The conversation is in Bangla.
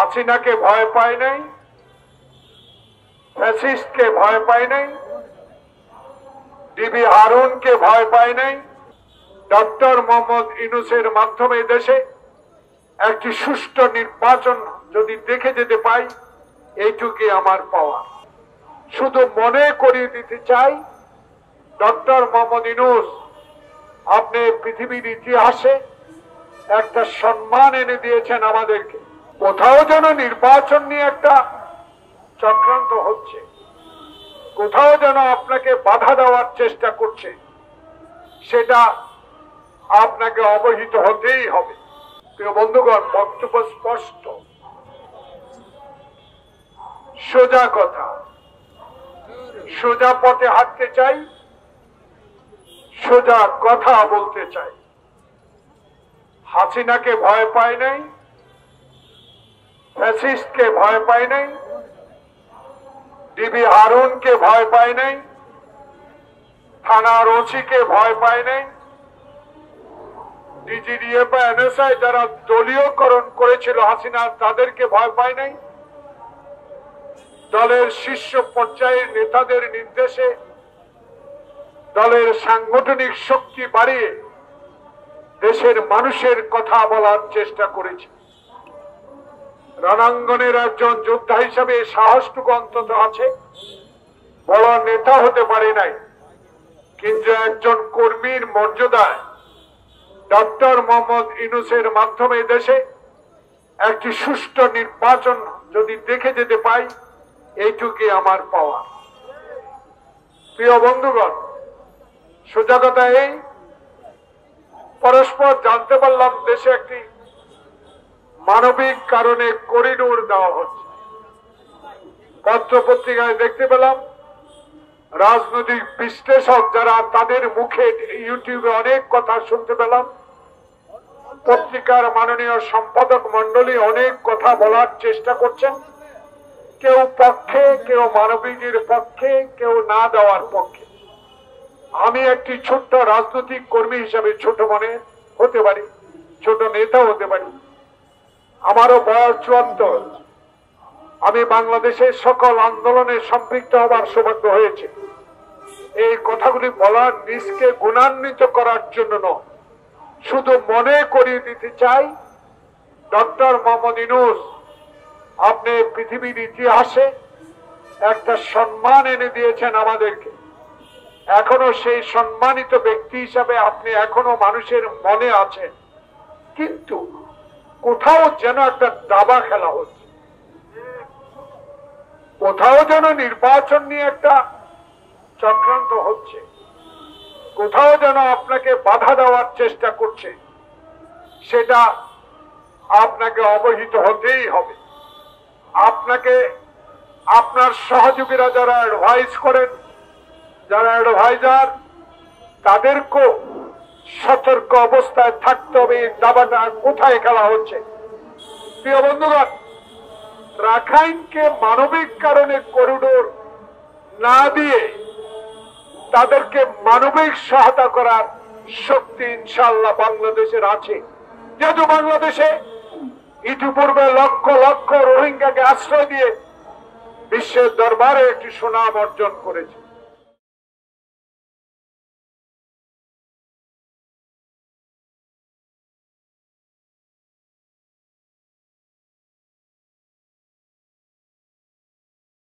হাসিনাকে ভয় পায় নাই, ফ্যাসিস্টকে ভয় পায় নাই, ডিবি হারুনকে ভয় পায় নাই। ডক্টর মোহাম্মদ ইউনূসের মাধ্যমে দেশে একটি সুষ্ঠু নির্বাচন যদি দেখে যেতে পাই, এইটুকুই আমার পাওয়া। শুধু মনে করিয়ে দিতে চাই, ডক্টর মোহাম্মদ ইউনূস আপনি পৃথিবীর ইতিহাসে একটা সম্মান এনে দিয়েছেন আমাদেরকে। কোথাও যেন নির্বাচন নিয়ে একটা চক্রান্ত হচ্ছে, কোথাও যেন আপনাকে বাধা দেওয়ার চেষ্টা করছে, সেটা আপনাকে অবহিত হতেই হবে। প্রিয় বন্ধুগণ, বক্তব্য স্পষ্ট, সোজা কথা, সোজা পথে হাঁটতে চাই, সোজা কথা বলতে চাই। হাসিনাকে ভয় পায় নাই, ফ্যাসিস্টকে ভয় পায় নাই, ডিবি হারুনকে ভয় পায় নাই, থানার ওসিকে ভয় পায় নাই, ডিজিডিএফ এনএসআই যারা দলীয়করণ করেছিল হাসিনা তাদেরকে ভয় পায় নাই। দলের শীর্ষ পর্যায়ের নেতাদের নির্দেশে দলের সাংগঠনিক শক্তি বাড়িয়ে দেশের মানুষের কথা বলার চেষ্টা করেছে। রণাঙ্গনের একজন যোদ্ধা হিসেবে সাহসটুকু অন্তত আছে। বড় নেতা হতে পারে নাই, কিন্তু একজন কর্মীর মর্যাদায় ডক্টর মোহাম্মদ ইউনূসের মাধ্যমে দেশে একটি সুষ্ঠু নির্বাচন যদি দেখে যেতে পাই, এইটুকুই আমার পাওয়া। প্রিয় বন্ধুগণ, সোজা কথা এই, পরস্পর জানতে পারলাম দেশে একটি মানবিক কারণে করিডোর দেওয়া হচ্ছে। পত্র পত্রিকায় দেখতে পেলাম, রাজনৈতিক বিশ্লেষক যারা, তাদের মুখে ইউটিউবে অনেক কথা শুনতে পেলাম। পত্রিকার মাননীয় সম্পাদক মন্ডলী অনেক কথা বলার চেষ্টা করছেন, কেউ পক্ষে, কেউ মানবিকের পক্ষে, কেউ না দেওয়ার পক্ষে। আমি একটি ছোট্ট রাজনৈতিক কর্মী হিসাবে ছোট মনে হতে পারি, ছোট নেতা হতে পারি, আমারও বয়স 74। আমি বাংলাদেশের সকল আন্দোলনে সম্পৃক্ত হবার সৌভাগ্য হয়েছে। এই কথাগুলি বলার নিজকে গুণান্বিত করার জন্য নয়, শুধু মনে করিয়ে দিতে চাই, ডক্টর মোহাম্মদ ইউনূস আপনি পৃথিবীর ইতিহাসে একটা সম্মান এনে দিয়েছেন আমাদেরকে। এখনো সেই সম্মানিত ব্যক্তি হিসাবে আপনি এখনো মানুষের মনে আছেন, কিন্তু কোথাও যেন একটা দাবা খেলা হচ্ছে, কোথাও যেন নির্বাচন নিয়ে একটা চক্রান্ত হচ্ছে, কোথাও যেন আপনাকে বাধা দেওয়ার চেষ্টা করছে, সেটা আপনাকে অবহিত হতেই হবে। আপনাকে আপনার সহযোগীরা যারা অ্যাডভাইস করেন, যারা অ্যাডভাইজার, তাদেরকেও সতর্ক অবস্থায় থাকতে হবে এই দাবাটা কোথায় খেলা হচ্ছে। প্রিয় বন্ধুগণ, রাখাইনকে মানবিক কারণে করিডোর না দিয়ে তাদেরকে মানবিক সহায়তা করার শক্তি ইনশাআল্লাহ বাংলাদেশের আছে। যেহেতু বাংলাদেশে ইতিপূর্বে লক্ষ লক্ষ রোহিঙ্গাকে আশ্রয় দিয়ে বিশ্বের দরবারে একটি সুনাম অর্জন করেছে।